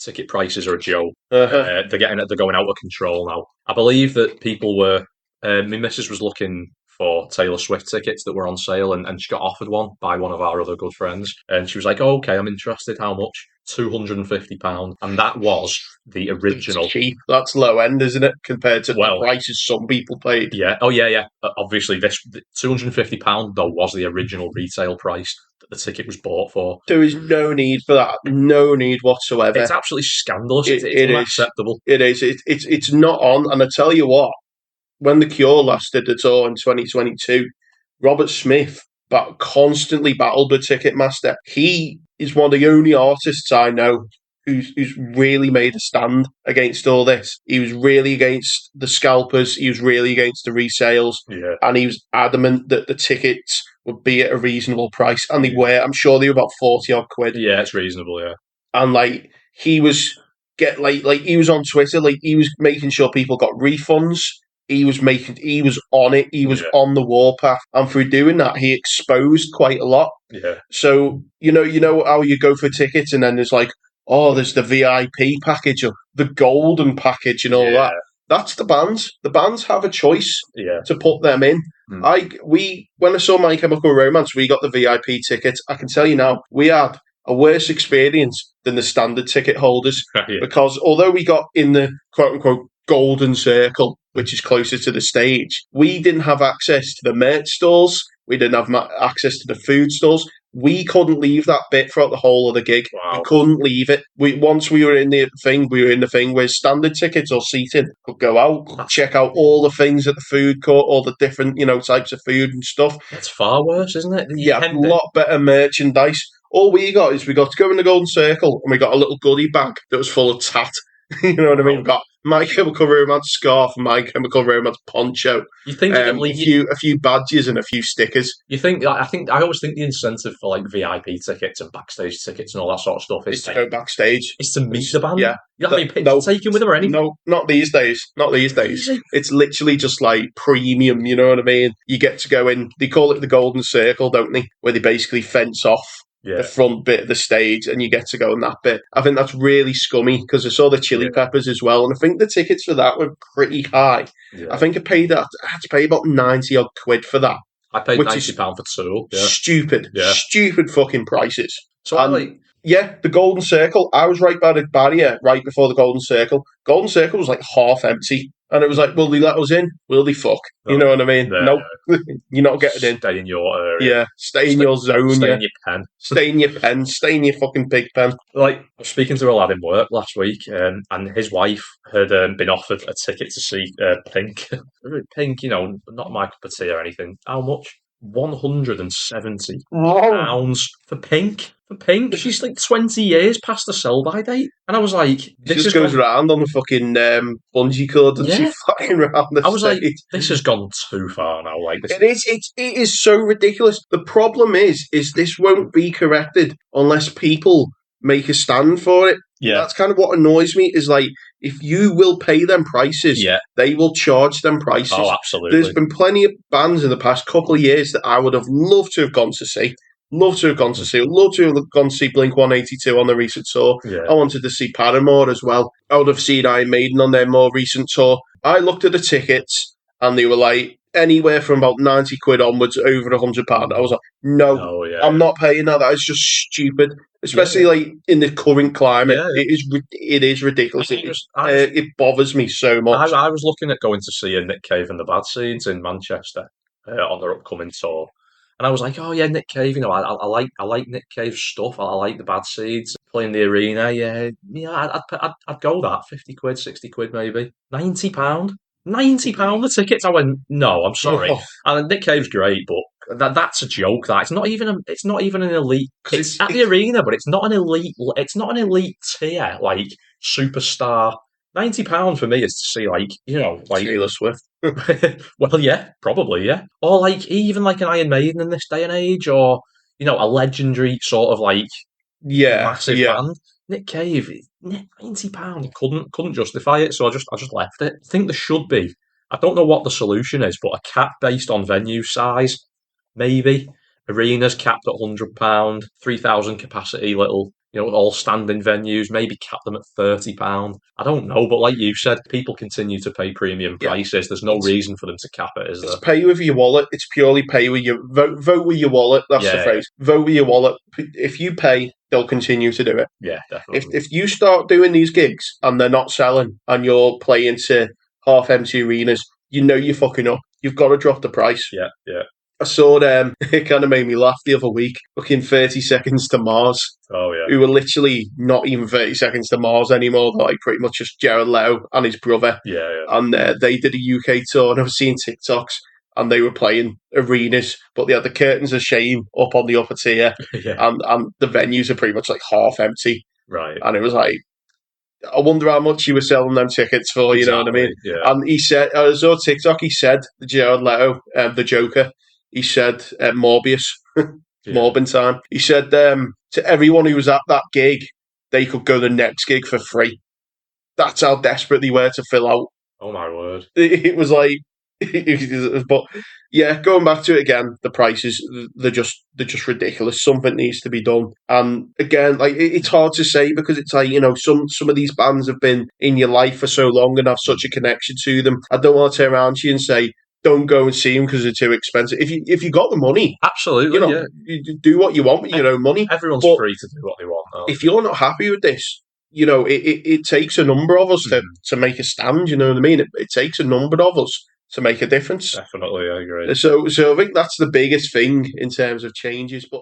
ticket prices are a joke. Uh-huh. They're going out of control now. I believe that people were. My missus was looking for Taylor Swift tickets that were on sale, and she got offered one by one of our other good friends, and she was like, "Oh, okay, I'm interested. How much?" £250, and that was the It's original. cheap. That's low end, isn't it, compared to the Well, prices some people paid? yeah. Oh, yeah, yeah. Obviously, this £250 though was the original retail price that the ticket was bought for. There is no need for that. No need whatsoever. It's absolutely scandalous. It's It is. unacceptable. It is. It's not on. And I tell you what, when The Cure last did the tour in 2022, Robert Smith constantly battled with Ticketmaster. He is one of the only artists I know who's really made a stand against all this. He was really against the scalpers. He was really against the resales, Yeah, and he was adamant that the tickets would be at a reasonable price, and they yeah, were. I'm sure they were about 40 odd quid. yeah. It's reasonable. Yeah, And like he was he was on Twitter, like he was making sure people got refunds. He was on it. He was yeah, on the warpath, and through doing that, he exposed quite a lot. yeah, So you know how you go for tickets, and then there's like, oh, there's the VIP package or the golden package and all yeah, that. That's the bands. The bands have a choice yeah. to put them in. Mm. When I saw My Chemical Romance, we got the VIP tickets. I can tell you now, we had a worse experience than the standard ticket holders Yeah, because although we got in the quote unquote golden circle, which is closer to the stage, we didn't have access to the merch stalls. We didn't have access to the food stalls. We couldn't leave that bit throughout the whole of the gig. We wow. couldn't leave it. Once we were in the thing, we were in the thing where standard tickets or seating could go out, check out all the things at the food court, all the different, types of food and stuff. That's far worse, isn't it? Yeah, a lot better merchandise. All we got is we got to go in the Golden Circle and we got a little goodie bag that was full of tat. You know what I mean? We've got My Chemical Romance scarf, My Chemical Romance poncho, You think at least a few badges and a few stickers. you think I always think the incentive for like VIP tickets and backstage tickets and all that sort of stuff Is to go backstage. is to meet the band. Yeah. You don't have any pictures taken with them or anything. No, not these days. Not these days. Easy. It's literally just like premium, you know what I mean? You get to go in, they call it the Golden Circle, don't they? Where they basically fence off Yeah. the front bit of the stage and you get to go in that bit. I think that's really scummy because I saw the Chili Peppers as well, and I think the tickets for that were pretty high. Yeah. I think I had to pay about 90 odd quid for that. I paid £90 for two. Yeah. Stupid fucking prices. So yeah, the Golden Circle. I was right by the barrier, right before the Golden Circle. Golden Circle was like half empty. And it was like, will they let us in? Will they fuck? You know what I mean? No, you're not getting in. Stay in your area. Yeah, stay in your zone. Stay in your pen. Stay in your pen. Stay in your fucking pig pen. Like, I was speaking to a lad in work last week, and his wife had been offered a ticket to see Pink. Pink, not my cup of tea or anything. How much? £170 for Pink. For Pink, she's like 20 years past the sell-by date, and I was like, She just goes around on the fucking bungee cord and she fucking around the I was stage. like, this has gone too far now. Like this, it is so ridiculous. The problem is this won't be corrected unless people make a stand for it. Yeah, that's kind of what annoys me. Is like, if you will pay them prices, they will charge them prices. Oh, absolutely. There's been plenty of bands in the past couple of years that I would have loved to have gone to see. Love to have gone to see Blink 182 on the recent tour. Yeah. I wanted to see Paramore as well. I would have seen Iron Maiden on their more recent tour. I looked at the tickets and they were like anywhere from about 90 quid onwards, over £100. I was like, no, I'm not paying that. That is just stupid. Especially like in the current climate, it is ridiculous. It bothers me so much. I was looking at going to see Nick Cave and the Bad Seeds in Manchester on their upcoming tour. And I was like, oh yeah, Nick Cave. I like Nick Cave's stuff. I like the Bad Seeds playing the arena. Yeah. I'd go that 50 quid, 60 quid, maybe £90. £90 the tickets. I went, no, I'm sorry. And Nick Cave's great, but that's a joke. That it's not even an elite. It's at the arena, but it's not an elite. It's not an elite tier like superstar. £90 for me is to see like Taylor Swift. Well, yeah, probably, yeah. Or like even like an Iron Maiden in this day and age, or a legendary sort of like massive band. Nick Cave, £90 couldn't justify it, so I just left it. I think there should be. I don't know what the solution is, but a cap based on venue size, maybe. Arenas capped at £100, 3,000 capacity little all standing venues, maybe cap them at £30. I don't know, but like you said, people continue to pay premium Yeah, prices. There's no it's reason for them to cap it, is it's there? pay with your wallet. It's purely pay with your vote with your wallet. That's the Yeah, phrase. Vote with your wallet. If you pay, they'll continue to do it. yeah, If definitely. if you start doing these gigs and they're not selling and you're playing to half empty arenas, you know you're fucking up. You've got to drop the price. Yeah, yeah. I saw them. It kind of made me laugh the other week. Looking 30 Seconds to Mars, Oh, yeah. who were literally not even 30 Seconds to Mars anymore. They're like pretty much just Jared Leto and his brother. Yeah, And they did a UK tour, and I was seeing TikToks, and they were playing arenas, but they had the curtains of shame up on the upper tier, yeah. Yeah, and the venues are pretty much like half empty. right. And it was like, I wonder how much you were selling them tickets for, you know what I mean? Exactly. Yeah, And he said, I saw TikTok, he said, Jared Leto, the Joker, he said, Morbius, yeah. Morbin time. He said to everyone who was at that gig, they could go the next gig for free. That's how desperate they were to fill out. Oh, my word. It was like, but yeah, going back to it again, the prices they're just ridiculous. Something needs to be done, and again, like it's hard to say because it's like some of these bands have been in your life for so long and have such a connection to them. I don't want to turn around to you and say don't go and see them because they're too expensive. If you got the money, Absolutely, yeah. you do what you want with your own money. Everyone's But free to do what they want, aren't if you're not happy with this, it takes a number of us they? to make a stand. You know what I mean? It takes a number of us to make a difference. Definitely, I agree. So I think that's the biggest thing in terms of changes. But